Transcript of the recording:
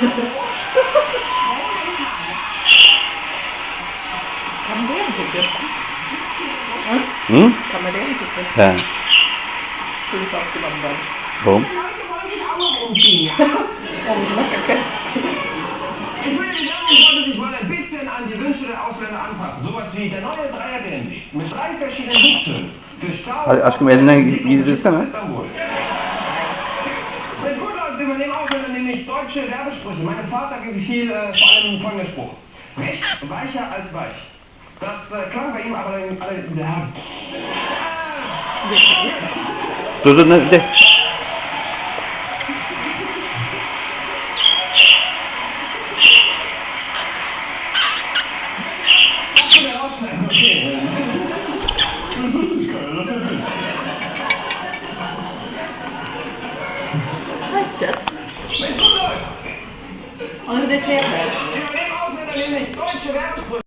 Kann man den gucken? Kann man den gucken? Ja. Du bist aufgenommen worden. Warum? Ich würde sagen, ich sollte sich mal ein bisschen an die Wünsche der Ausländer anpassen. Sowas wie der neue Dreier BMW mit 3 verschiedenen Sitzhöhen. Aşkım elinden giydirsene. Wenn gut läuft, übernehmen Ausländer nämlich deutsche Werbesprüche. Meinem Vater gefiel vor allem folgender Spruch. Recht weicher als weich. Das klang bei ihm aber alle... Dur ne? Und das wäre Übernehmen Ausländer nämlich deutsche Werbesprüche.